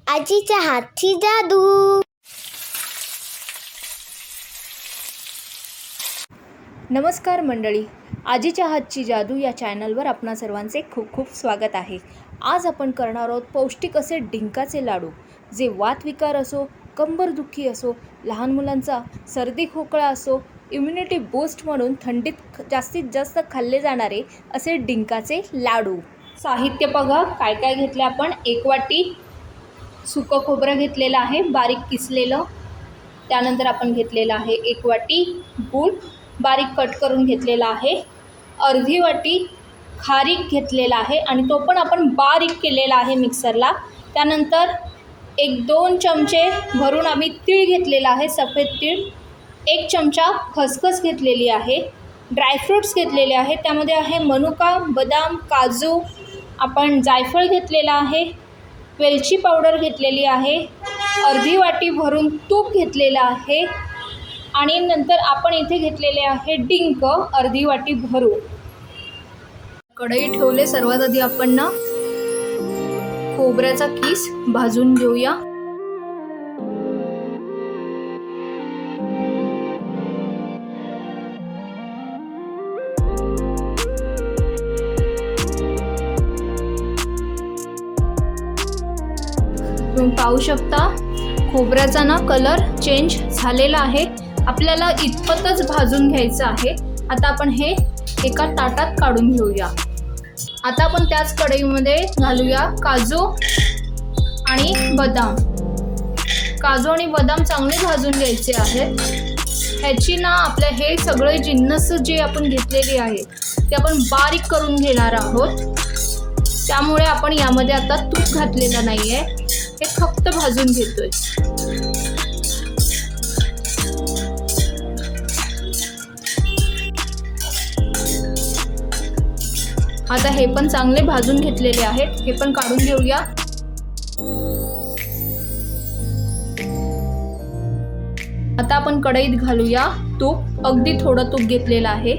आजीच्या हातची जादू. नमस्कार मंडळी, आजीच्या हातची जादू या चॅनलवर आपणा सर्वांचे खूप खूप स्वागत आहे. आज आपण करणार आहोत पौष्टिक असे डिंकाचे लाडू, जे वातविकार असो, कंबरदुखी असो, लहान मुलांचा सर्दी खोकला असो, इम्युनिटी बूस्ट म्हणून थंडीत जास्तीत जास्त खाल्ले जाणारे असे डिंकाचे लाडू. साहित्य बघा काय काय घेतले आपण. 1 वाटी सुकं खोबरं घेतलेलं आहे बारीक किसलेलं. त्यानंतर आपण घेतलेलं आहे 1 वाटी गूळ बारीक कट करून घेतलेला आहे. अर्धी वाटी खारीक घेतलेला आहे आणि तो पण आपण बारीक केलेला आहे मिक्सरला. त्यानंतर 1-2 चमचे भरून आम्ही तीळ घेतलेला आहे, सफेद तीळ. 1 चमचा खसखस घेतलेली आहे. ड्रायफ्रूट्स घेतलेले आहे, त्यामध्ये आहे मनुका, बदाम, काजू. आपण जायफळ घेतलेला आहे, वेलची पावडर घेतलेली आहे, अर्धी वाटी भरून तूप घेतलेलं आहे आणि नंतर आपण इथे घेतलेले आहे डिंक अर्धी वाटी भरून. कढई ठेवले. सर्वात आधी आपण ना खोबऱ्याचा किस भाजून घेऊया. तुम्ही पाहू शकता खोबऱ्याचा ना कलर चेंज झालेला आहे. आपल्याला इतपतच भाजून घ्यायचं आहे. आता आपण हे एका ताटात काढून घेऊया. आता आपण त्याच कढईमध्ये घालूया काजू आणि बदाम. काजू आणि बदाम चांगले भाजून घ्यायचे आहेत. ह्याची ना आपल्या हे सगळे जिन्नस जे आपण घेतलेले आहे ते आपण बारीक करून घेणार आहोत. त्यामुळे आपण यामध्ये आता तूप घातलेलं नाही आहे, हे फक्त भाजून घेतोय. आता हे पण चांगले भाजून घेतलेले आहेत, हे पण काढून घेऊया. आता आपण कढईत घालूया तूप. अगदी थोडं तूप घेतलेलं आहे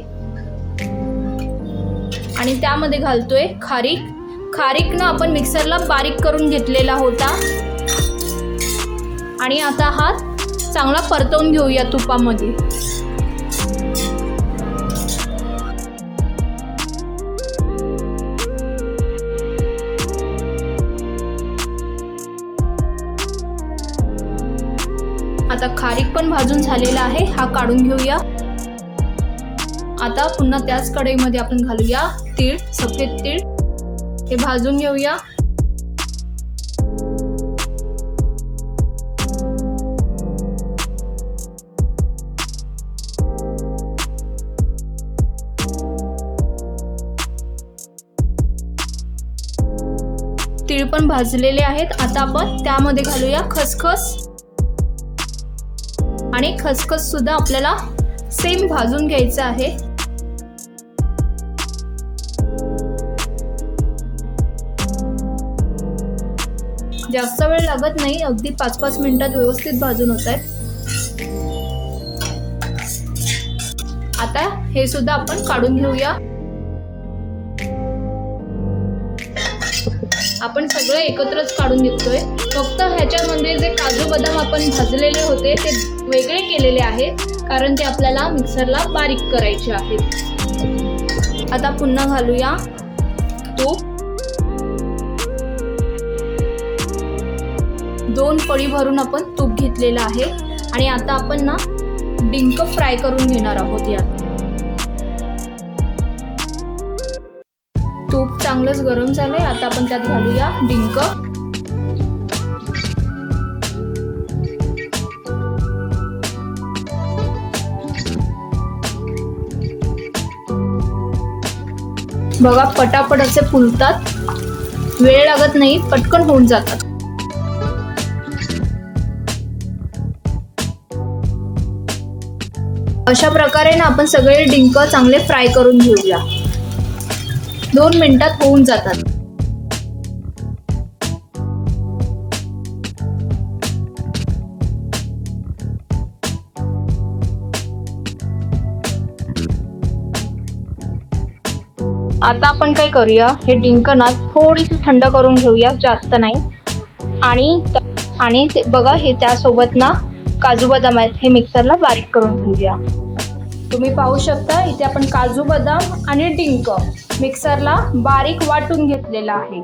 आणि त्यामध्ये घालतोय खारीक. खारीक ना आपण मिक्सरला बारीक करून घेतलेला होता आणि आता हा चांगला परतवून घेऊया तुपामध्ये. आता खारीक पण भाजून झालेला आहे, हा काढून घेऊया. आता पुन्हा त्याच कढईमध्ये आपण घालूया तीळ, सफेद तीळ. हे भाजून घेऊया. तीळ पण भाजलेले आहेत. आता आपण त्यामध्ये घालूया खसखस आणि खसखस सुद्धा आपल्याला सेम भाजून घ्यायचं आहे. जास्त वेळ लागत नाही, अगदी 5-5 मिनिटात व्यवस्थित भाजून होत आहेत. आता हे सुद्धा आपण काढून घेऊया. आपण सगळं एकत्रच काढून घेतोय. फक्त ह्याच्यामध्ये जे काजू बदाम आपण भाजलेले होते ते वेगळे केलेले आहेत, कारण ते आपल्याला मिक्सरला बारीक करायचे आहेत. आता पुन्हा घालूया तूप. 2 पळी भरून आपण तूप घेतलेलं आहे आणि आता आपण ना डिंक फ्राय करून घेणार आहोत. यात तूप चांगलंच गरम झालंय. आता आपण त्यात घालूया डिंक. बघा पटापट असे फुलतात, वेळ लागत नाही, पटकन होऊन जातात. अशा प्रकारे ना आपण सगळे डिंक चांगले फ्राय करून घेऊया. 2 मिनिटात होऊन जातात. आता आपण काय करूया, हे डिंक ना थोडीशी थंड करून घेऊया, जास्त नाही. आणि बघा हे त्यासोबत ना काजू बदाम आहेत, हे मिक्सरला बारीक करून घेऊया. तुम्ही पाहू शकता इथे आपण काजू बदाम आणि डिंक मिक्सरला बारीक वाटून घेतलेला आहे.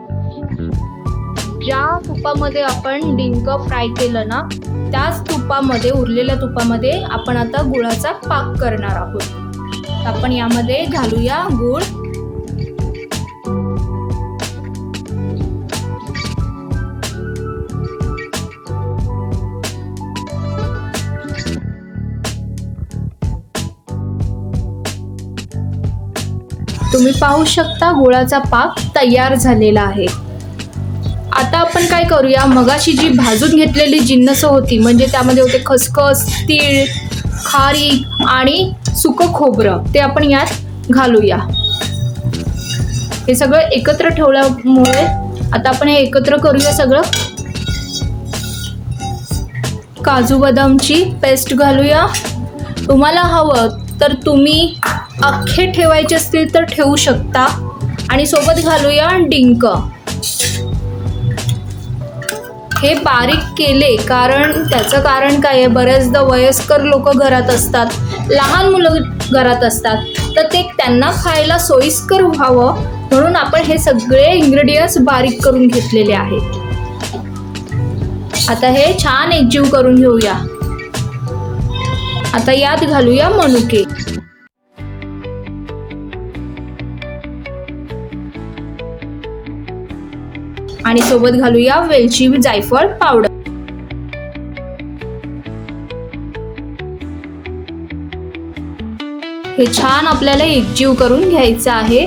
ज्या तुपामध्ये आपण डिंक फ्राय केलं ना, त्याच तुपामध्ये, उरलेल्या तुपामध्ये आपण आता गुळाचा पाक करणार आहोत. आपण यामध्ये घालूया गूळ. तुम्ही पाहू शकता गुळाचा पाक तयार झालेला आहे. आता आपण काय करूया, मगाशी जी भाजून घेतलेली जिन्नस होती, म्हणजे त्यामध्ये होते खसखस, तीळ, खारीक आणि सुकं खोबरं, ते आपण यात घालूया. हे सगळं एकत्र ठेवल्यामुळे आता आपण हे एकत्र करूया सगळं. काजू बदामची पेस्ट घालूया. तुम्हाला हवं तर तुम्ही अख्खे ठेवायचे असतील तर ठेवू शकता. आणि सोबत घालूया डिंक. हे बारीक केले त्याचं कारण काय आहे, बऱ्याचदा वयस्कर लोक घरात असतात, लहान मुलं घरात असतात, तर ते त्यांना खायला सोयीस्कर व्हावं म्हणून आपण हे सगळे इंग्रेडियंट्स बारीक करून घेतलेले आहेत. आता हे छान एकजीव करून घेऊया. आता यात घालूया मनुके. आणि सोबत घालूया वेलची, जायफळ पावडर. हे छान आपल्याला एकजीव करून घ्यायचं आहे.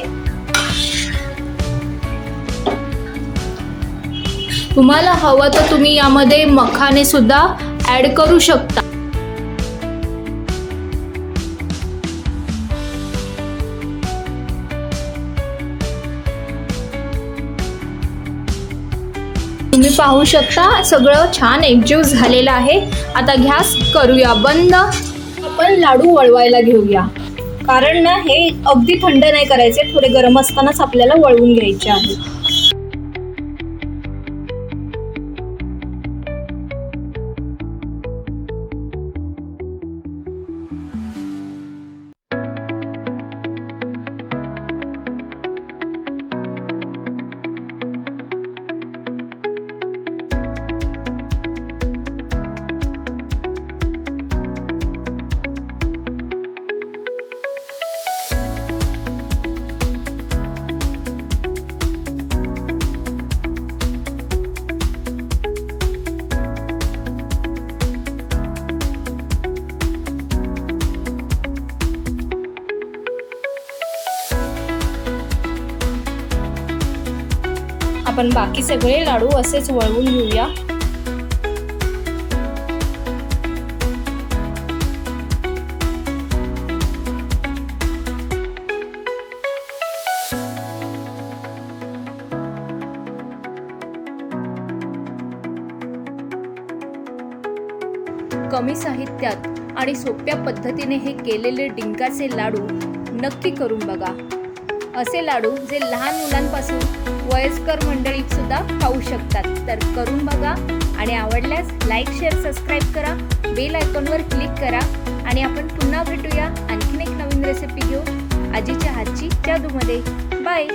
तुम्हाला हवं तर तुम्ही यामध्ये मखाने सुद्धा ऍड करू शकता. तुम्ही पाहू शकता सगळं छान एकजीव झालेलं आहे. आता गॅस करूया बंद. आपण लाडू वळवायला घेऊया, कारण ना हे अगदी थंड नाही करायचे, थोडे गरम असतानाच आपल्याला वळवून घ्यायचे आहे. आपण बाकी सगळे लाडू असेच वळवून घेऊया. कमी साहित्यात आणि सोप्या पद्धतीने हे केलेले डिंकाचे लाडू नक्की करून बघा. असे लाडू जे लहान मुलांपासून वयस्कर मंडळी सुद्धा खाऊ शकतात. तर करून बघा आणि आवडल्यास लाईक, शेअर, सबस्क्राईब करा. बेल आयकॉनवर क्लिक करा आणि आपण पुन्हा भेटूया आणखीन एक नवीन रेसिपी घेऊन आजीच्या हातची जादूमध्ये. बाय.